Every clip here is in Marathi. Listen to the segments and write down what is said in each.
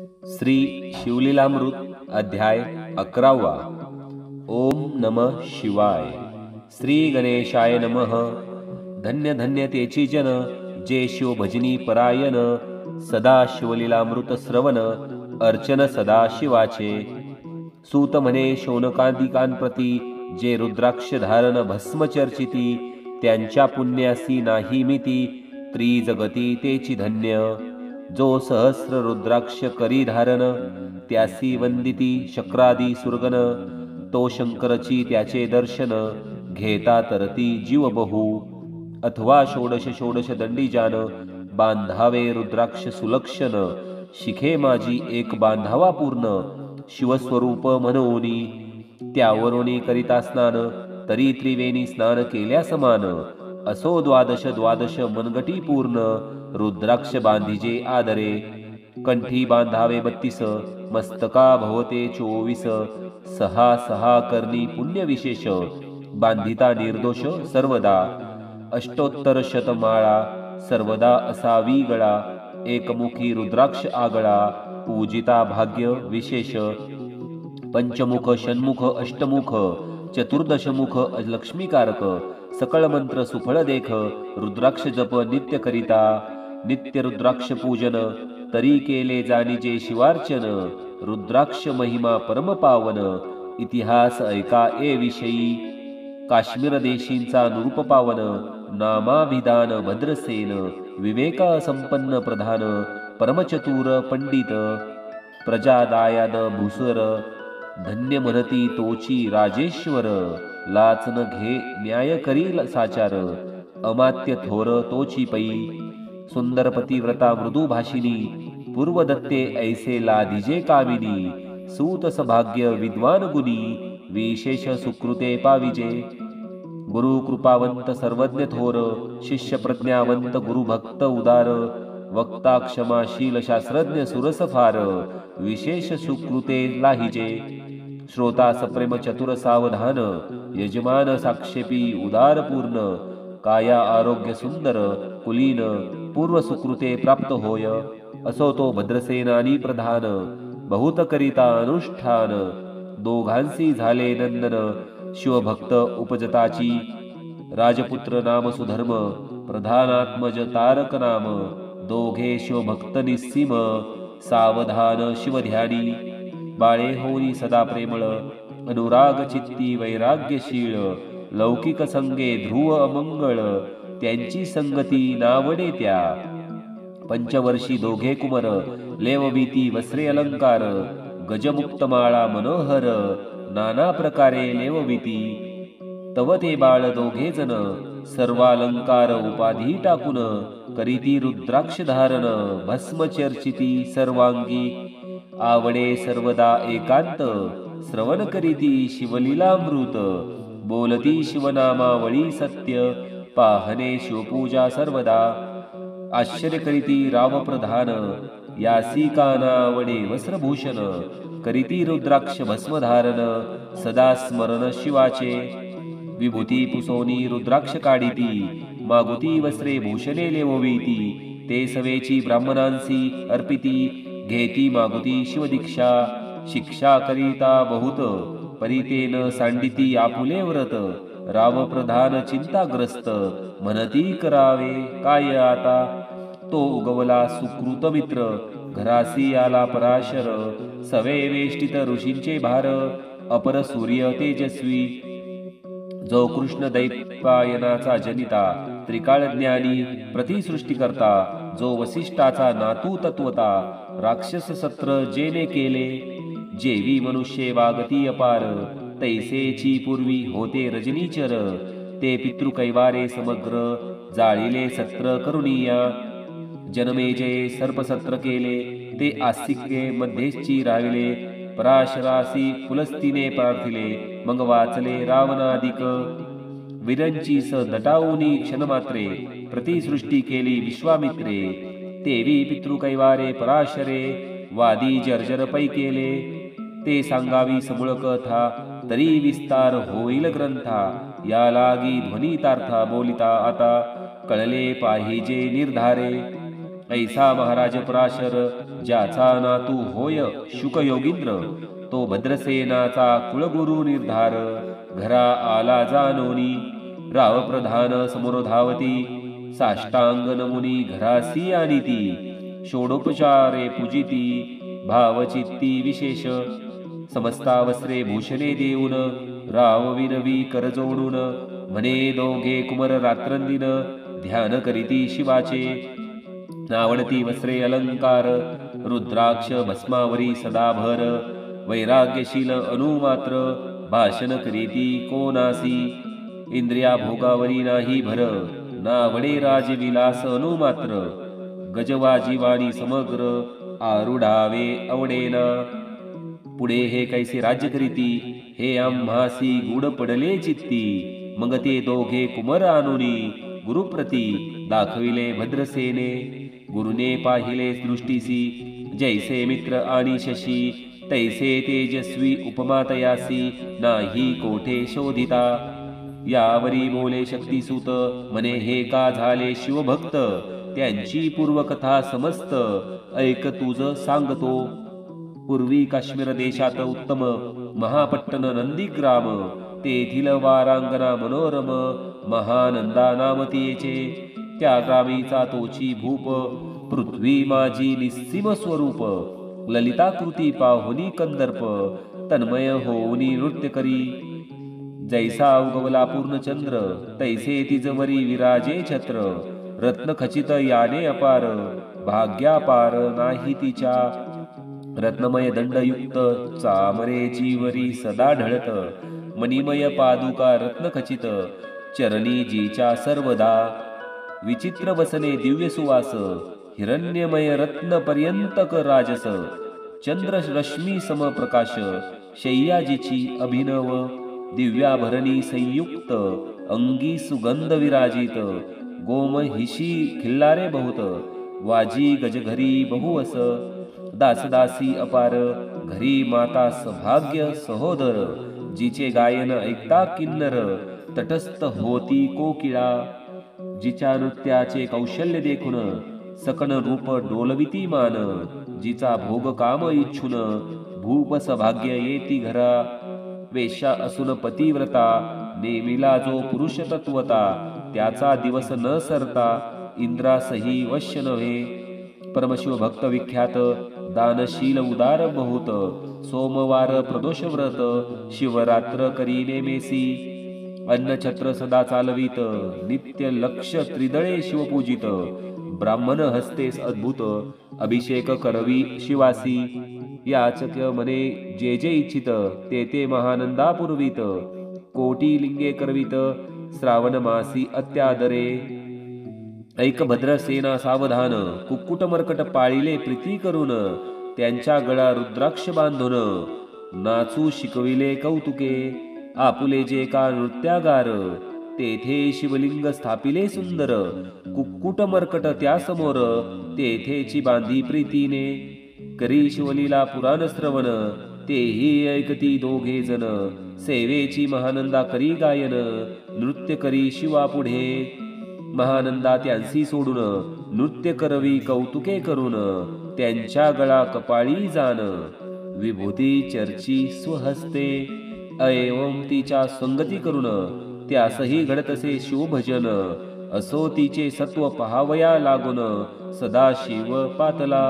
श्री शिवलीलामृत अध्याय 11वा। ओम नमः शिवाय। श्री गणेशाय नमः। धन्य धन्य तेची जन, जे शिव भजनी परायण, सदा शिवलीलामृत श्रवण, अर्चन सदा शिवाचे। सूत म्हणे शौनकादिकांप्रती, जे रुद्राक्ष धारण भस्म चर्चिती, त्यांच्या पुण्यासी नाही मिती, त्रिजगती तेची धन्य। जो सहस्र रुद्राक्ष करी धारण, त्यासी वंदिती शक्रादी सुरगण, तो शंकरची त्याचे दर्शन, घेता तरती जीव बहु। अथवा षोडश षोडश दंडी जान, बांधावे रुद्राक्ष सुलक्षण, शिखे माझी एक बांधावा पूर्ण, शिवस्वरूप मनोनी। त्यावरोनी करिता स्नान, तरी त्रिवेणी स्नान केल्या समान। असो द्वादश द्वादश मनगटी पूर्ण, रुद्राक्ष बांधिजे आदरे। कंठी बांधावे 32, मस्तका भवते 24, सहा सहा करणी पुण्य विशेष, बांधिता निर्दोष सर्वदा। अष्टोत्तर शतमाळा, सर्वदा असावी गळा, एकमुखी रुद्राक्ष आगळा, पूजिता भाग्य विशेष। पंचमुख षण्मुख अष्टमुख, चतुर्दशमुख लक्ष्मीकारक, सकळ मंत्र सुफळ देख, रुद्राक्ष जप नित्य करिता। नित्य रुद्राक्ष पूजन, तरी केले जाणीजे शिवार्चन, रुद्राक्ष महिमा परम पावन, इतिहास ऐका ए विषयी। काश्मीर देशींचा नृप पावन, नामाभिधान भद्रसेन, विवेक संपन्न प्रधान, परमचतुर पंडित, प्रजादायाद भूसर, धन्य म्हणती तोची राजेश्वर। लाचन घे न्याय करी साचार, अमात्य थोर तोची पै। सुंदर पतिव्रता मृदू भाषिनी, पूर्वदत्ते ऐसे लाधिजे कामिनी। सूत सभाग्य विद्वान गुणी, विशेष सुकृते पाविजे। गुरु कृपावंत सर्वज्ञ थोर, शिष्य प्रज्ञावंत गुरु भक्त उदार, वक्ता क्षमाशील शास्त्रज्ञ सुरस फार, विशेष सुकृते लाहिजे। श्रोता सप्रेम चतुर सावधान, यजमान साक्षेपी उदार पूर्ण, काया आरोग्य सुंदर कुलीन, पूर्व सुकृते प्राप्त होय। असो तो भद्रसेनानी प्रधान, बहुत करिता अनुष्ठान, दोघांसी झाले नंदन, शिवभक्त उपजताची। राजपुत्र नाम सुधर्म, प्रधानात्मज तारक नाम, दोघे शिवभक्त निस्सीम, सावधान शिवध्यानी। बाळे होनी सदा प्रेमळ, अनुराग चित्ती वैराग्यशीळ, लौकिक संगे ध्रुव अमंगळ, त्यांची संगती नावडे त्या। पंचवर्षी दोघे कुमर, लेववीती वस्त्रे अलंकार, गजमुक्तमाळा मनोहर, नाना प्रकारे लेववीती। तव ते बाळ दोघे जण, सर्वालंकार उपाधी टाकून, करीती रुद्राक्ष धारण, भस्म चर्चिती सर्वांगी। आवडे सर्वदा एकांत, श्रवण करीती शिवलीलामृत, बोलती शिवनामावळी सत्य, पाहणे शिवपूजा सर्वदा। आश्चर्य करीती राव प्रधान, यासी कानावडे वस्त्रभूषण, करीती रुद्राक्ष भस्मधारण, सदा स्मरण शिवाचे। विभूती पुसोनी रुद्राक्ष काढिती, मागुती वस्त्रे भूषणे लेववीती, ते सवेची ब्राह्मणांसी अर्पिती, घेती मागुती शिवदीक्षा। शिक्षा करिता बहुत, परितेन सांडिती आपुले व्रत, राव प्रधान चिंताग्रस्त, म्हणती करावे काय आता। तो उगवला सुकृत मित्र, घरासी आला पराशर, सवे वेष्टित ऋषींचे भार, अपर सूर्य तेजस्वी। जो कृष्ण दैपायनाचा जनिता, त्रिकाळ ज्ञानी प्रतिसृष्टी करता, जो वसिष्ठाचा नातू तत्वता, राक्षस सत्र जेने केले, जेवी मनुष्ये वागती अपार, तैसेची पूर्वी होते रजनीचर, ते पितृकैवारे समग्र, जाळिले सत्र करुणीया। जनमेजये सर्पसत्र केले, ते आस्तिके मध्येची राहिले, पराशरासी पुलस्तीने पार्थिले, मग वाचले रावणादिक। विरंची स दटाऊनी क्षणमात्रे, प्रतिसृष्टी केली विश्वामित्रे, तेवी पितृकैवारे पराशरे, वादी जर्जर पै केले। ते सांगावी समूळ कथा, तरी विस्तार होईल ग्रंथा, या लागी ध्वनितार्था बोलिता आता, कळले पाहिजे निर्धारे। ऐसा महाराज पराशर ज्याचा नातू होय शुक योगींद्र, तो भद्रसेनाचा कुळगुरु निर्धार. घरा आला जाणोनी राव प्रधान समोर धावती, साष्टांग नमुनी घरासी आणीती. षोडोपचारे पूजिती भावचित्ती विशेष, समस्ता वस्त्रे भूषणे देऊन राव विनवी कर जोडून. म्हणे दोघे कुमर रात्रंदिन ध्यान करीती शिवाचे. नावडती वस्त्रे अलंकार रुद्राक्ष भस्मावरी सदाभर. वैराग्यशील अनुमात्र भाषण करीती कोणासी. इंद्रिया भोगावरी नाही भर, नावडे राजविलास अनुमात्र. गजवाजी वाणी समग्र आरुढावे आवडेना. पुढे हे कैसे राज्य करीती हे आम्हासी गूढ पडले चित्ती. मग ते दोघे कुमर आणुनी गुरुप्रती दाखविले भद्रसेने. गुरुने पाहिले दृष्टीसी जैसे मित्र आणि शशी. तैसे तेजस्वी उपमा तयासी नाही कोठे शोधिता. यावरी बोले शक्तिसूत म्हणे हे का झाले शिवभक्त. त्यांची पूर्वकथा समस्त ऐक तुझ सांगतो. पूर्वी काश्मीर देशात उत्तम महापट्टण नंदीग्राम. तेथील वारांगना मनोरम महानंदा नाम तिचे. त्या ग्रामीचा तोची भूप पृथ्वी माझी निस्सीम स्वरूप. ललिताकृती पाहुनी कंदर्प तन्मय होऊनी नृत्य करी. जैसा उगवला पूर्णचंद्र तैसे तिजवरी विराजे छत्र. रत्न खचित याने अपार भाग्यापार नाही तिच्या. रत्नमय दंडयुक्त चामरे जीवरी सदा ढळत. मणिमय पादुका रत्नखचित चरणी जीच्या सर्वदा. विचित्र वसने दिव्य सुवास हिरण्यमय रत्न पर्यंतक राजस. चंद्र रश्मी समप्रकाश शय्याजीची अभिनव. दिव्याभरणी संयुक्त अंगी सुगंध विराजित. गोमहिषी खिल्लारे बहुत वाजी गजघरी बहुवस. दासदासी अपार घरी माता सभाग्य सहोदर. जिचे गायन ऐकता किन्नर तटस्थ होती कोकिळा. जिच्या नृत्याचे कौशल्य देखून सकन रूप डोलविती मान. जिचा भोग काम इच्छुन भूप सभाग्य येती घरा. वेश्या असून पतिव्रता नेमिला जो पुरुष तत्वता. त्याचा दिवस न सरता इंद्रासही वश्य नव्हे. परमशिव भक्त विख्यात दानशील उदार बहुत. सोमवार प्रदोष व्रत शिवरात्र करी नेमेसी. अन्नछत्र सदा चालवीत नित्य लक्ष त्रिदळे शिवपूजित. ब्राह्मण हस्तेस अद्भुत अभिषेक करवी शिवासी. याचक मने जे जे इच्छित ते ते महानंदा पुरवित. कोटी लिंगे करवित श्रावण मासी अत्यादरे. ऐक भद्रसेना सावधान कुक्कुट मर्कट पाळिले प्रीती करून. त्यांच्या गळा रुद्राक्ष बांधून नाचू शिकविले कौतुके. आपुले जे का नृत्यागार तेथे शिवलिंग स्थापिले सुंदर. कुक्कुट मर्कट त्या समोर तेथेची बांधी प्रीतीने. करी शिवलीला पुराण श्रवण तेही ऐकती दोघे जण. सेवेची महानंदा करी गायन नृत्य करी शिवा पुढे. महानंदा त्यांसी सोडून नृत्य करवी कौतुके करून. त्यांच्या गळा कपाळी जाण विभूती चर्ची स्वहस्ते. ऐवम तिच्या संगती करून त्यासही घडतसे शिवभजन. असो तिचे सत्व पहावया लागून सदा शिव पातला.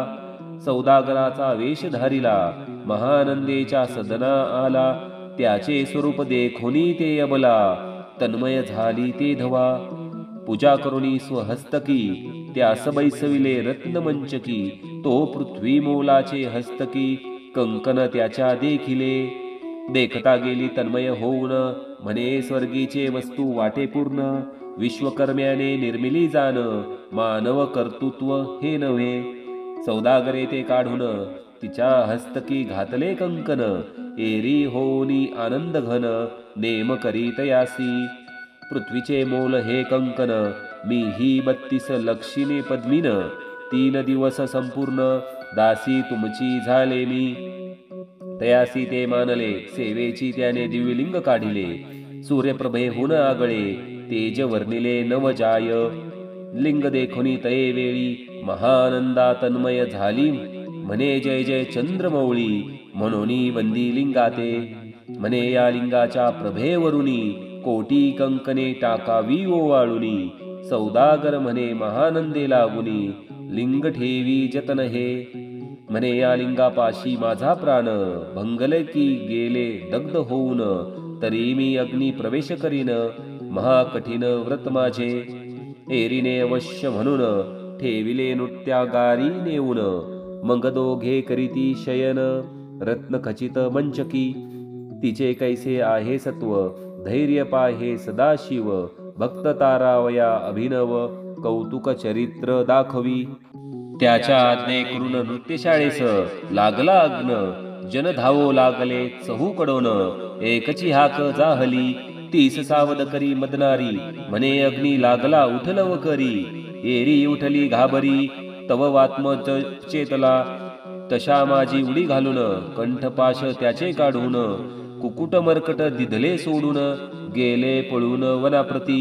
सौदागराचा वेश धारिला महानंदेच्या सदना आला. त्याचे स्वरूप देखोनी ते अबला तन्मय झाली ते धवा. पूजा करुणी स्वहस्तकी त्यास बैसविले रत्नमंचकी. तो पृथ्वी मोलाचे हस्तकी कंकन त्याच्या देखिले. देखता गेली तन्मय होऊन म्हणे स्वर्गीचे वस्तू वाटे पूर्ण. विश्वकर्म्याने निर्मिली जाण मानव कर्तृत्व हे नव्हे. सौदागरे ते काढून तिच्या हस्तकी घातले कंकन. एरी होनी आनंद घन नेम करीत यासी. पृथ्वीचे मोल हे कंकन मी ही 32 लक्षिणे पद्मिन. 3 दिवस संपूर्ण दासी तुमची झाले मी. तयासी ते मानले सेवेची त्याने दिव्यलिंग काढिले. सूर्यप्रभेहून आगळे तेज वर्णिले नवजाय. लिंग देखुनी तये वेळी महानंदा तन्मय झाली म्हणे जय जय चंद्रमौळी म्हणोनी वंदी लिंगाते म्हणे या लिंगाच्या प्रभेवरुनी कोटी कंकणे टाकावी ओवाळुनी सौदागर म्हणे महानंदे लागुनी लिंग ठेवी जतन हे म्हणे या लिंगापाशी माझा प्राण भंगले की गेले दग्ध होऊन तरी मी अग्नी प्रवेश करीन महाकठीण व्रत माझे एरीने अवश्य म्हणून ठेविले नृत्यागारी नेऊन मग दोघे करीती शयन रत्न खचित मंचकी तिचे कैसे आहे सत्व धैर्य पाहे सदाशिव भक्त तारावया अभिनव कौतुक चरित्र दाखवी त्याच्या आज्ञे करून नृत्यशाळेस लागला अग्न जन धावो लागले चहूकडून एकची हाक जाहली तीस सावध करी मदनारी म्हणे अग्नी लागला उठलव करी एरी उठली घाबरी तव वात्म चेतला तशा माझी उडी घालून कंठपाश त्याचे काढून कुकुट मरकट दिधले सोडून गेले पळून वनाप्रती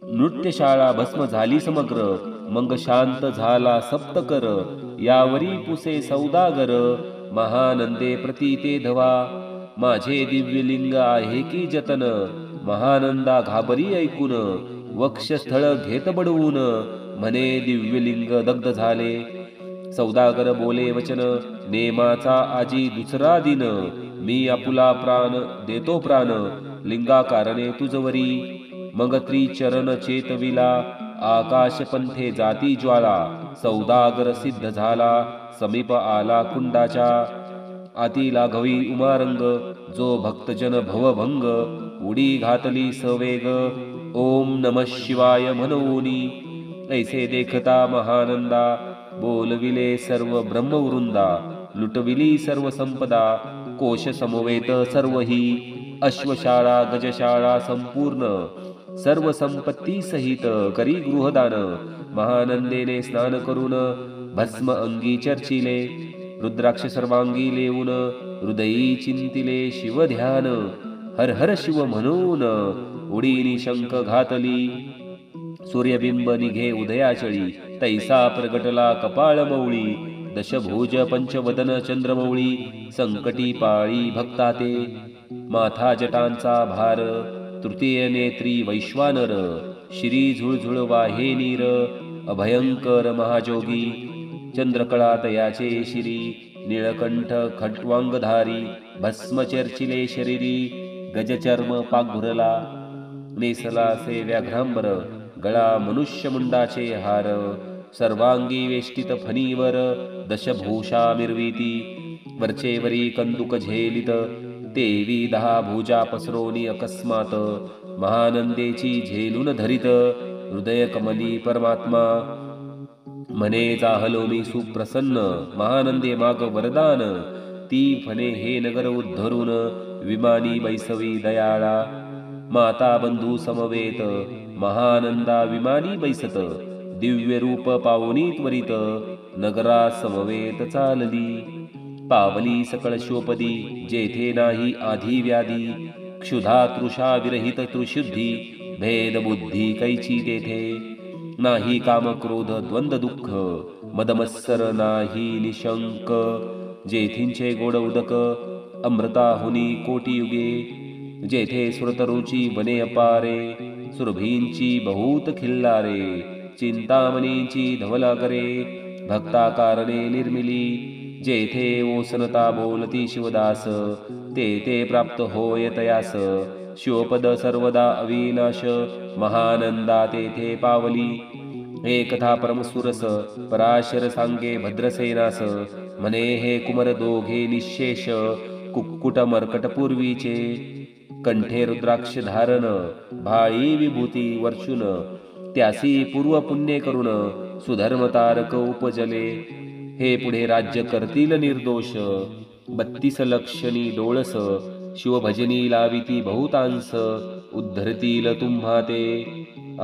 नृत्यशाळा भस्म झाली समग्र मग शांत झाला सप्तकर यावरी पुसे सौदागर महानंदे प्रती ते धवा माझे दिव्यलिंग आहे की जतन महानंदा घाबरी ऐकून वक्षस्थळ घेत बडवून म्हणे दिव्यलिंग दग्ध झाले सौदागर बोले वचन नेमाचा आजी दुसरा दिन मी आपुला प्राण देतो प्राण लिंगा कारणे तुझवरी मग त्रिचरण चेतविला आकाश पंथे जाती ज्वाला सौदागर सिद्ध झाला समीप आला कुंडाच्या आती लाघवी उमारंग जो भक्तजन भवभंग उडी घातली सवेग ओम नमः शिवाय म्हणूनी ऐसे देखता महानंदा बोलविले सर्व ब्रह्मवृंदा लुटविली सर्व संपदा कोश समवेत सर्वही अश्वशाळा गजशाळा संपूर्ण सर्व संपत्ती सहित करी गृहदान महानंदेने स्नान करून भस्म अंगी चर्चिले रुद्राक्ष सर्वांगी लेऊन हृदयी चिंतिले शिव ध्यान हर हर शिव म्हणून उडीनी शंख घातली सूर्यबिंब निघे उदयाचळी तैसा प्रगटला कपाळ मौळी दशभुज पंचवदन चंद्रमौळी संकटी पाळी भक्ताते माथा जटांचा भार तृतीय नेत्री वैश्वानर श्री झुळझुळ वाहे नीर अभयंकर महाजोगी चंद्रकळा तयाचे शिरी निळकंठ खट्वांगधारी भस्म चर्चिले शरीरी गजचर्म पाघुरला नेसला से व्याघ्रांबर गळा मनुष्य मुंडाचे हार सर्वांगी वेष्टित फणीवर दशभूषा मिरविती वरचेवरी कंदुक झेलित तेवी 10 भुजा पसरोनी अकस्मात महानंदेची झेलून धरित हृदय कमली परमात्मा म्हणे जाहलो मी सुप्रसन्न महानंदे माग वरदान ती फणे हे नगर उद्धरून विमानी बैसवी दयाळा माता बंधू समवेत महानंदा विमानी बैसत दिव्य रूप पावनी त्वरित नगरा समवेत चालली पावली सकळ शिवपदी जेथे नाही आधी व्याधी क्षुधा तृषा विरहित त्रिशुद्धी भेद बुद्धी कैची तेथे नाही काम क्रोध द्वंद दुःख मदमत्सर नाही निशंक जेथींचे गोड उदक अमृताहुनी कोटी युगे जेथे सुरतरुची वने अपारे सुरभींची बहुत खिल्लारे चिंतामणींची धवलागरे भक्ता कारणे निर्मिली जेथे ओसनता बोलती शिवदास ते प्राप्त होय तयास शिवपद सर्वदा अविनाश महानंदा तेथे पावली हे कथा परमसुरस पराशर सांगे भद्रसेनास म्हणे हे कुमर दोघे निशेष कुक्कुट मर्कट पूर्वीचे कंठे रुद्राक्ष धारण भाळी विभूती वर्षुन त्यासी पूर्व पुण्य करून सुधर्मतारक उपजले हे पुढे राज्य करतील निर्दोष 32 लक्षणी डोळस शिवभजनी लाविती बहुतांस उद्धरतील तुम्हा ते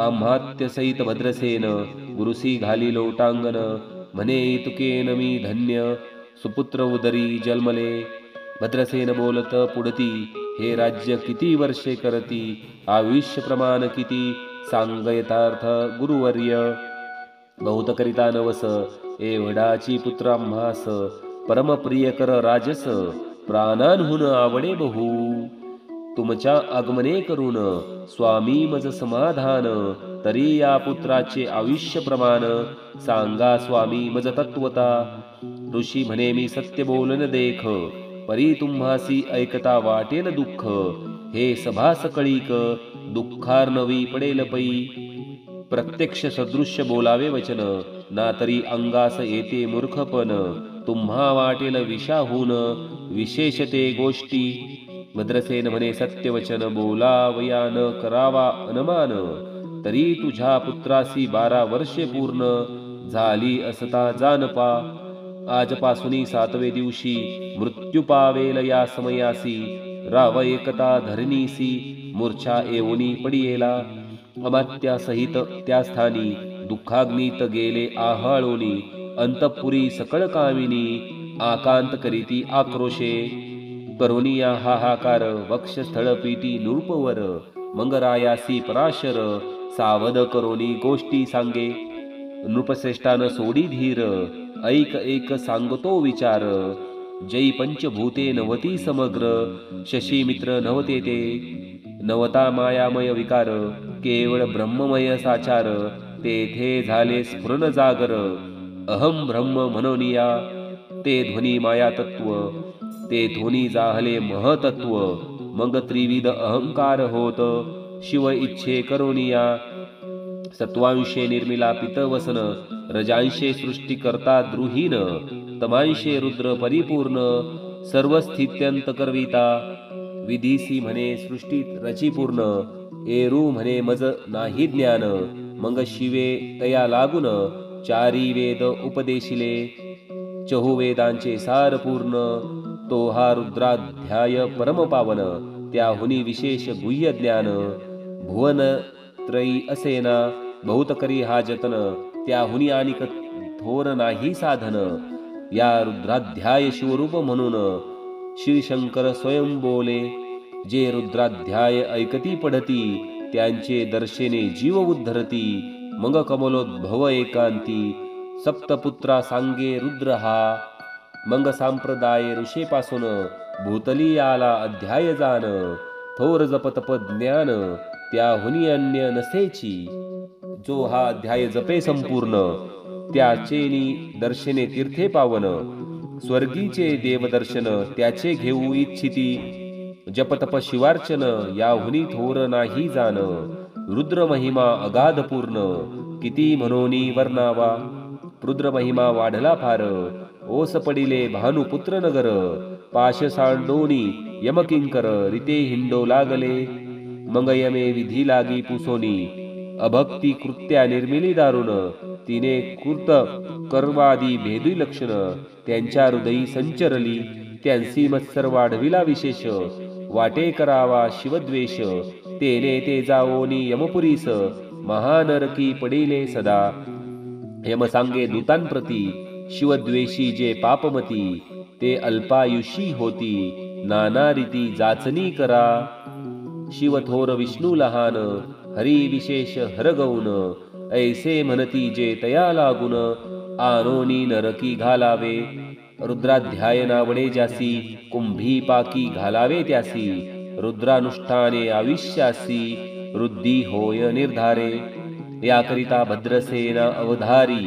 आम्हात्य सहित भद्रसेन गुरुसी घाली लोटांगण म्हणे तुकेन मी धन्य सुपुत्र उदरी जन्मले भद्रसेन बोलत पुढती हे राज्य किती वर्षे करती आयुष्य प्रमाण किती सांग यथार्थ गुरुवर्य बहुत करिता नवस एवढाची पुत्र आम्हास परमप्रिय कर राजस प्राणांहून आवडे बहु तुमच्या आगमने करून स्वामी मज समाधान तरी या पुत्राचे आयुष्य प्रमाण सांगा स्वामी मज तत्वता ऋषी म्हणे मी सत्य बोलन देख परी तुम्हासी ऐकता वाटेल दुःख हे सभा सकळीक दुःखार्नवी पडेल पै प्रत्यक्ष सदृश्य बोलावे वचन ना तरी अंगास येते मूर्खपण तुम्हा वाटेल विषाहून विशेषते गोष्टी भद्रसेन म्हणे सत्यवचन बोलावया न करावा अनुमान तरी तुझ्या पुत्रासी 12 वर्षे पूर्ण झाली असता जानपा आजपासून 7वे दिवशी मृत्यू पावेल या समयासी राव एकता धरणीसी मूर्छा येऊनी पडियेला अमात्यासहित त्या स्थानी दुःखाग्नीत गेले आहाळोनी अंतपुरी सकळ कामिनी आकांत करीती आक्रोशे करोनिया हाहाकार वक्षस्थळ पीटी नृपवर मंगरायासी पराशर सावध करोनी गोष्टी सांगे नृपश्रेष्ठान सोडी धीर ऐक एक सांगतो विचार जै पंचभूते नवती समग्र शशी मित्र नवते ते नवता मायामय विकार केवळ ब्रह्ममय साचार तेथे झाले स्फुरण जागर अहम ब्रह्म मनोनिया ते ध्वनी माया तत्व ते ध्वनी जाहले महतत्व मग त्रिविध अहंकार होत शिव इच्छे करोनिया सत्वांशे निर्मिला पितवसन रजांशे सृष्टी करता द्रुहीन तमांशे रुद्र परिपूर्ण सर्व स्थित्यंत करविता विधीसी म्हणे सृष्टीत रचिपूर्ण एरू म्हणे मज नाही ज्ञान मग शिवे तया लागून चारी वेद उपदेशिले चहुवेदांचे सार पूर्ण तो हा रुद्राध्याय परमपावन त्याहुनी विशेष गुह्य ज्ञान भुवन त्रयी असेना बहुत करी हा जतन त्याहुनी आणि थोर नाही साधन या रुद्राध्याय शिवरूप म्हणून श्रीशंकर स्वयं बोले जे रुद्राध्याय ऐकती पढती त्यांचे दर्शने जीव उद्धरती मग कमलोद्भव एकांती सप्तपुत्रा सांगे रुद्र हा मग सांप्रदाय ऋषेपासून भूतली आला अध्याय जाण थोर जपतप ज्ञान त्याहुनी अन्य नसेची जो हा अध्याय जपे संपूर्ण त्याचेनी दर्शने तीर्थे पावन स्वर्गीचे देवदर्शन त्याचे घेऊ इच्छिती जपतप शिवार्चन याहुनी थोर नाही जाण रुद्र महिमा अगाध पूर्ण किती म्हणोनी वर्णावा रुद्र महिमा वाढला फार ओस पडिले भानुपुत्र नगर पाश सांडोनी यमकिंकर रिते हिंडो लागले मग यमे विधी लागी पुसोनी अभक्ती कृत्या निर्मिली दारुण तिने कृत कर्वादी भेदी लक्षण त्यांच्या हृदयी संचरली त्यांसी मत्सर वाढविला विशेष वाटे करावा शिवद्वेष तेने ते जावोनी यमपुरीस महानरकी पडिले सदा यम सांगे दूतांप्रती शिवद्वेषी जे पापमती ते अल्पायुषी होती नाना रीती जाचनी करा शिवथोर विष्णू लहान हरी विशेष हरगौन ऐसे म्हणती जे तया लागून आनोनी नरकी घालावे रुद्राध्यायना वडे जासी कुंभी पाकी घालावे त्यासी रुद्रानुष्ठाने आविष्यासी वृद्धी होय निर्धारे याकरिता भद्रसेना अवधारी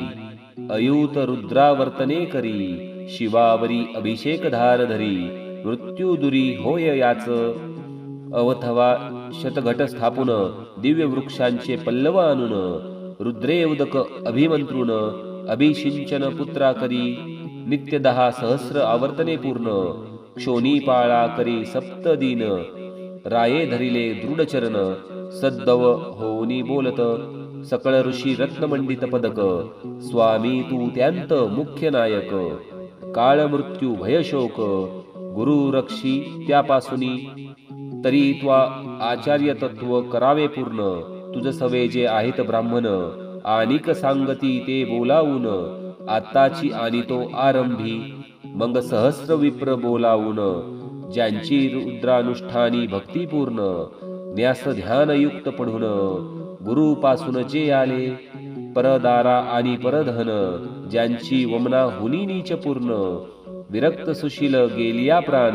अयूत रुद्रावर्तने करी शिवावरी अभिषेक धार धरी मृत्यूदुरी होय याच अवथवा शतघट स्थापून दिव्य वृक्षांचे पल्लव आणून रुद्रे उदक अभिमंत्रुन अभिषिंचन पुत्रा करी नित्य 10 सहस्र आवर्तने पूर्ण क्षोणी पाळा करी सप्तदीन राये धरिले दृढचरण सद्दव होनी बोलत सकळ ऋषी रत्नमंडित पदक स्वामी तू त्यांत मुख्य नायक काळ मृत्यू भयशोक गुरु रक्षी त्यापासूनी तरी त्वा आचार्य तत्व करावे पूर्ण तुझ सवे जे आहेत ब्राह्मण आनिक सांगती ते बोलावून आताची आणि तो आरंभी मग सहस्र विप्र बोलावून ज्यांची रुद्रानुष्ठानी भक्तिपूर्ण न्यास ध्यानयुक्त पढून गुरुपासून जे आले परदारा आणि परधन, ज्यांची वमना हुनी नीच पूर्ण, विरक्त सुशील गेलिया प्राण,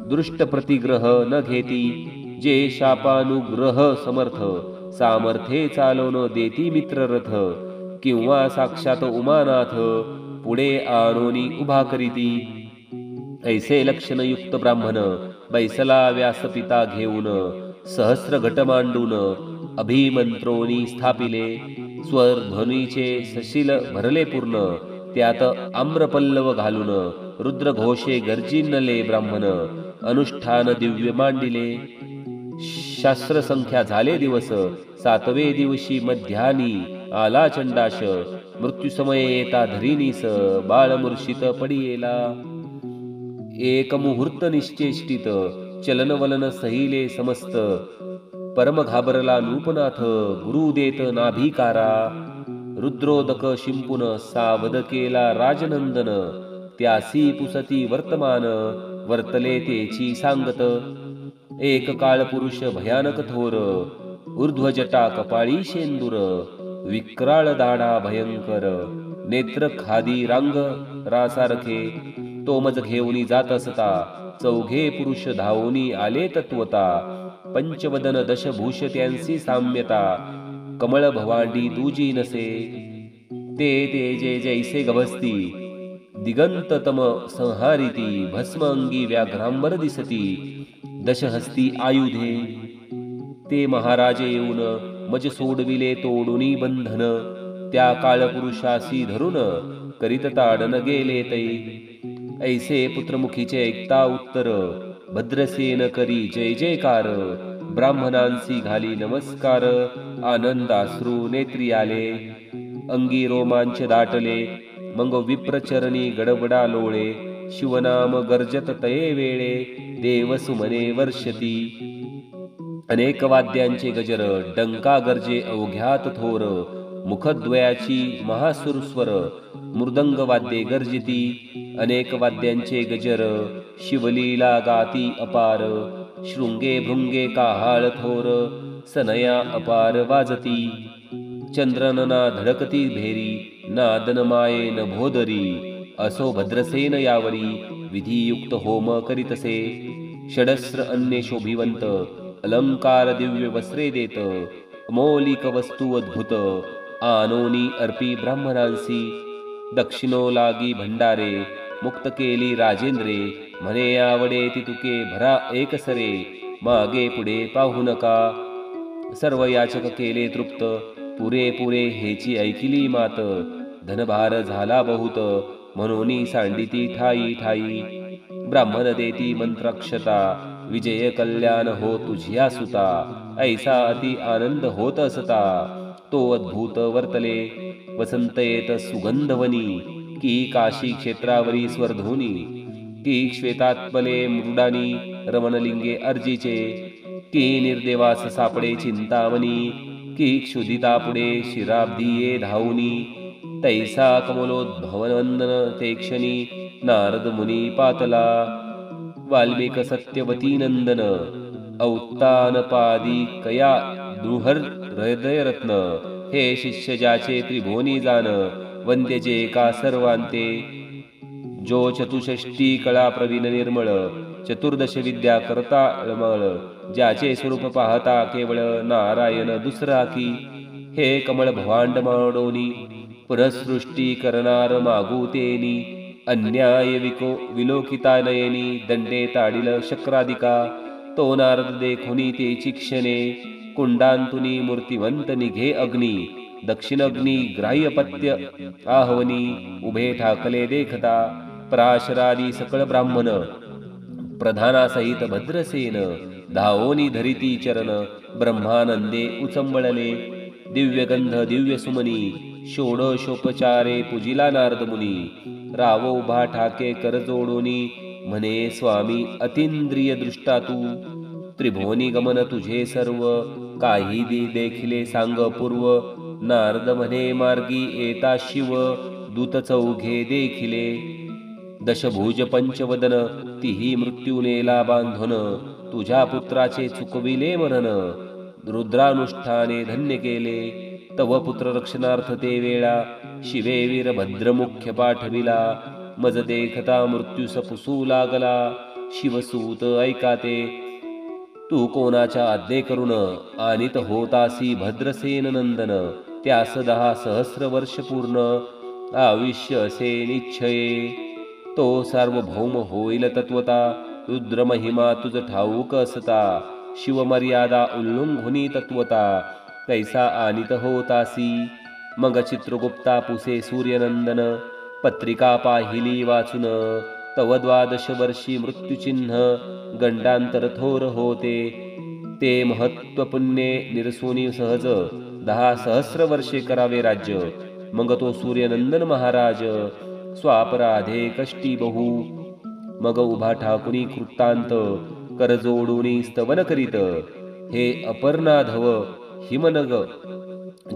दृष्ट प्रतिग्रह न घेती, जे शापानुग्रह समर्थ, सामर्थ्ये चालवून देती मित्र रथ, किंवा साक्षात उमानाथ, पुढे आणोनी उभा करीती. ऐसे लक्षणयुक्त ब्राह्मण, बैसला व्यासपिता घेऊन, सहस्र घट मांडून, अभिमंत्रोनी स्थापिले, स्वरध्वनीचे सशील भरले पूर्ण, त्यात आम्रपल्लव घालून, रुद्रघोषे गर्जिनले ब्राह्मण, अनुष्ठान दिव्य मांडिले. शास्त्र संख्या झाले दिवस, 7वे दिवशी मध्यानी आला चंडाश, मृत्यू समय येता धरीनीस, बाळ मूर्छित पडियेला. एक मुहूर्त निश्चेष्टित, चलनवलन सहिले समस्त, परम घाबरला नृपनाथ, गुरु देत नाभिकारा. रुद्रोदक शिंपुन सावध केला राजनंदन, त्यासी पुसती वर्तमान, वर्तले तेची सांगत. एक काळ पुरुष भयानक थोर, ऊर्ध्वजटा कपाळी शेंदूर, विक्राळ दाढा भयंकर, नेत्र खादी रांग रासारखे, तो मज घेऊनी जात असता, चौघे पुरुष धावूनी आले तत्वता. पंचवदन दशभूष त्यांसी साम्यता, कमळ भवांडी दुजी नसे, ते जे जैसे गभस्ती, दिगंततम संहारिती, भस्म अंगी व्याघ्रांबर दिसती, दशहस्ती आयुधे. ते महाराजे येऊन मज सोडविले तोडुनी बंधन, त्या काळपुरुषासी धरून करीत ताडन गेले तै. ऐसे पुत्रमुखीचे ऐकता उत्तर, भद्रसेन करी जय जयकार, ब्राह्मणांसी घाली नमस्कार, आनंदाश्रू नेत्री आले, अंगी रोमांच दाटले, मग विप्रचरणी गडबडा लोळे, शिवनाम गर्जत तये वेळे, देवसुमने वर्षती. अनेक वाद्यांचे गजर, डंका गर्जे अवघ्यात थोर, मुखद्वयाची महासुरस्वर, मृदंग वाद्ये गर्जिती. अनेक वाद्यांचे गजर, शिवलीला गाती अपार, शृंगे भृंगे काहाळ थोर, सनया अपार वाजती. चंद्रनना धडकती भेरी, नादन मायेन भोदरी, असो भद्रसेन यावरी, विधियुक्त होम करीतसे. षडस्र अन्य शोभिवंत, अलंकार दिव्य वस्त्रे देत, अमौलिक वस्तू अद्भुत, आनोनी अर्पी ब्राह्मणांसी. दक्षिणो लागी भंडारे, मुक्त केली राजेंद्रे, म्हणे आवडे ती तुके भरा एकसरे, मागे पुढे पाहू नका. सर्व याचक केले तृप्त, पुरे हेची ऐकिली मात, धनभार झाला बहुत, म्हणून सांडिती ठाई ठाई. ब्राह्मण देती मंत्राक्षता, विजय कल्याण हो तुझ्या सुता, ऐसा अति आनंद होत असता, तो अद्भुत वर्तले. वसंत येत सुगंधवनी, की काशी क्षेत्रावरी स्वर्धोनी, की श्वेतात्पले मृडानी, रमणलिंगे अर्जीचे, की निर्देवास सापडे चिंतामणी, की क्षुधिता पुढे शिराब्धिये धावुनी, तैसा कमलोद्भवनंदन ते क्षणी, नारद मुनी पातला. वाल्मिक सत्यवती नंदन, औत्तानपादी कया दुहर हृदयरत्न, हे शिष्य ज्याचे त्रिभुवनी जाण, वंद्य जे का सर्वांते. जो चतुष्षष्टी कळा प्रवीण निर्मळ, चतुर्दश विद्या करता अळमळ, ज्याचे स्वरूप पाहता केवळ नारायण दुसरा की. हे कमळ भवांड माडोनी, पुनःसृष्टी करणार मागू तेनी, अन्याय विलोकिता नयनी, दंडे ताडिल शक्रादिका. तो नारद देखुनी तेची क्षणे, कुंडांतुनी मूर्तिवंत निघे अग्नी, दक्षिणग्नी ग्राह्यपत्य आहवनी, उभे ठाकले देखता. पराशरादी सकळ ब्राह्मण, प्रधानासहित भद्रसेन, धावोनी धरिती चरण, ब्रह्मानंदे उचंबळले. दिव्यगंध दिव्य सुमनी, षोडशोपचारे पूजिला नारद मुनी, रावो उभा ठाके कर जोडोनी, म्हणे स्वामी अतींद्रिय दृष्टा तू. त्रिभुवनी गमन तुझे सर्व, काही देखिले सांग पूर्व. नारद म्हणे मार्गी येता शिव, दूत चौघे देखिले. दशभुज पंचवदन, तिही मृत्यू नेला बांधून, तुझ्या पुत्राचे चुकविले मरण, रुद्रानुष्ठाने धन्य केले. तव पुत्र रक्षणार्थ ते वेळा शिवे वीरभद्र मुख्य पाठविला मज देखता मृत्यूस पुसू लागला शिवसूत ऐकाते तू कोणाच्या आज्ञे करून आणित होतासी भद्रसेन नंदन त्यास 10 सहस्र वर्ष पूर्ण आयुष्य असे निश्चये तो सार्वभौम होईल तत्वता रुद्र महिमा तुझ ठाऊक असता शिवमर्यादा उल्लंघुनी तत्वता कैसा आणित होतासी मग चित्रगुप्ता पुसे सूर्यनंदन पत्रिका पाहिली वाचून तव 12 वर्षी मृत्युचिन्ह गंडांतर थोर होते ते महत्व पुण्ये निरसुनी सहज 10 सहस्र वर्षे करावे राज्य मग तो सूर्यनंदन महाराज स्वापराधे कष्टी बहु मग उभा ठाकुनी कृतांत कर जोडुनी स्तवन करीत हे अपर्णाधव हिमनग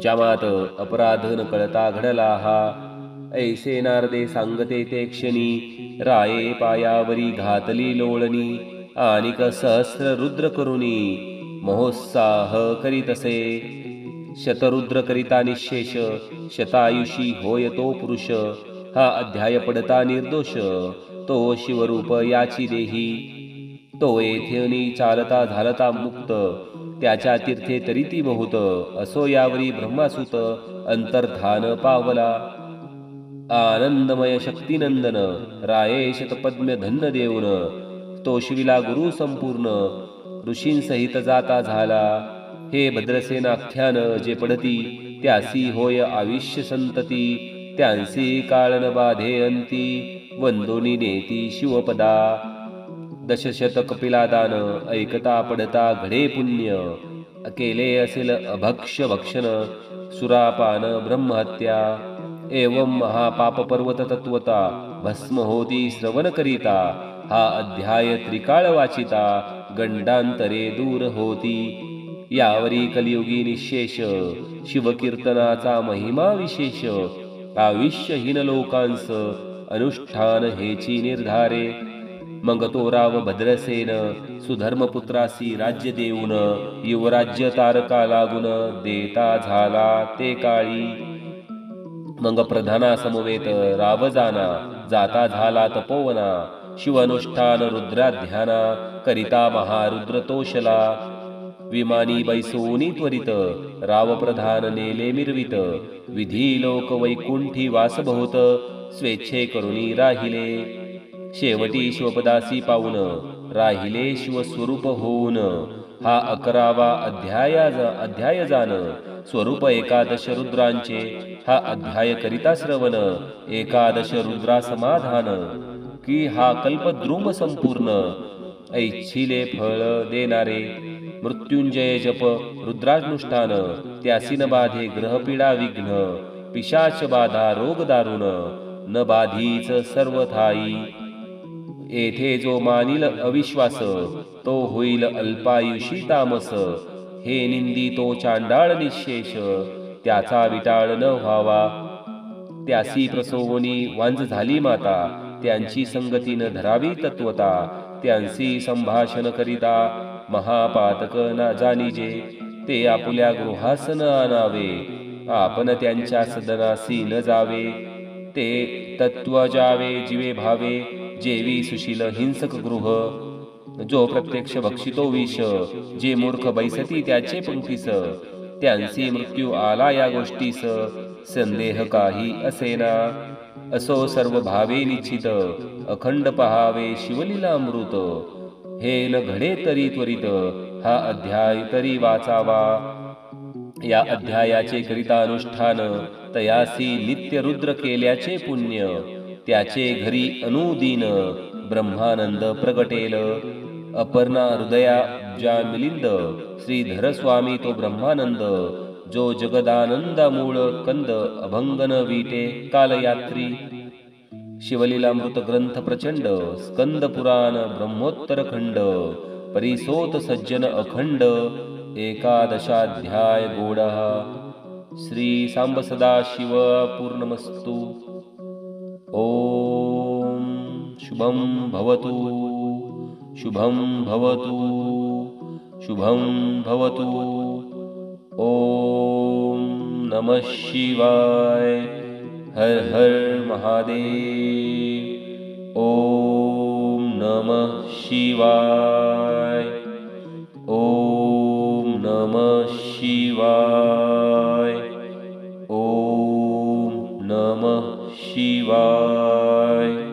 जामात अपराध न कळता घडला हा ऐसे नारदे सांगते ते क्षणी राये पायावरी घातली लोळणी आणिक सहस्र रुद्र करुणी महोत्साह करीतसे शतरुद्र करिता निशेष शतायुषी होय तो पुरुष हा अध्याय पडता निर्दोष तो शिवरूप याची देही तो येथेनी चालता झालता मुक्त त्याच्या तीर्थे तरी ती बहुत असो यावरी ब्रह्मासुत अंतर्धान पावला आनंदमय शक्तिनंदन राये शतपद्म धन्य देऊन तो शिविला गुरु संपूर्ण ऋषींसहित जाता झाला हे भद्रसेनाख्यान जे पडती त्यासी होय आयुष्य संतती त्यांसी काळन बाधे अंती वंदोनी नेती शिवपदा दशशत कपिलादान ऐकता पडता घडे पुण्य केले असेल अभक्ष भक्षण सुरापान ब्रह्महत्या एवं महापाप पर्वत तत्वता भस्म होती श्रवण करिता हा अध्याय त्रिकाळ वाचिता गंडांतरे दूर होती यावरी कलियुगी निशेष शिवकीर्तनाचा महिमा विशेष आयुष्यहीन लोकांस अनुष्ठान हेची निर्धारे मग तो राव भद्रसेन सुधर्मपुत्रासी राज्य देऊन युवराज्य तारका लागून देता झाला ते काळी मग प्रधाना समवेत राव जाता झाला तपोवना शिवानुष्ठान रुद्राध्याना करिता महारुद्र तोषला विमानी बैसोनी त्वरित राव प्रधान नेले मिरवित विधी लोक वैकुंठी वास बहुत स्वेच्छे करुणी राहिले शेवटी शिवपदासी पाऊन राहिले शिवस्वरूप होऊन हा 11वा अध्याय जाण स्वरूप 11 रुद्रांचे हा अध्याय करिता श्रवण 11 रुद्रा समाधान की हा कल्पद्रुम संपूर्ण ऐच्छिले फळ देणारे मृत्युंजय जप रुद्रानुष्ठान त्यासी न बाधे ग्रहपीडा विघ्न पिशाच बाधा रोग दारुण न बाधीच सर्वथाई येथे जो मानिल अविश्वास तो होईल अल्पायुषी तामस हे निंदी तो चांडाळ निशेष त्याचा विटाळ न व्हावा त्यासी प्रसवनी वांज झाली माता त्यांची संगती न धरावी तत्वता त्यांची संभाषण करिता महापातक ना जाणीजे ते आपुल्या गृहास न आणावे आपण त्यांच्या सदनासी न जावे ते तत्व जावे जीवे भावे जेवी सुशील हिंसक गृह जो प्रत्यक्ष भक्षितो विष जे मूर्ख बैसती त्याचे पंक्तीस त्यांसी मृत्यू आला या गोष्टीस संदेह काही असेना असो सर्व भावे निश्चित अखंड पहावे शिवलीलामृत हे न घडे तरी त्वरित हा अध्याय तरी वाचावा या अध्यायाचे करिता अनुष्ठान तयासी नित्य रुद्र केल्याचे पुण्य त्याचे घरी अनुदीन ब्रह्मानंद प्रगटेल अपर्णा हृदया ज्या मिलिंद श्रीधर स्वामी तो ब्रह्मानंद जो जगदानंदा मूळ कंद अभंगन विटे कालयात्री शिवलीलामृत ग्रंथ प्रचंड स्कंद पुराण ब्रह्मोत्तर खंड परिसोत सज्जन अखंड 11 गोडा श्री सांब सदा शिव पूर्णमस्तु ओम शुभम भवतु शुभम भवतु शुभम भवतु ओम नमः शिवाय। हर हर महादेव। ओम नमः शिवाय। ओम नमः शिवाय। ओम नमः शिवाय।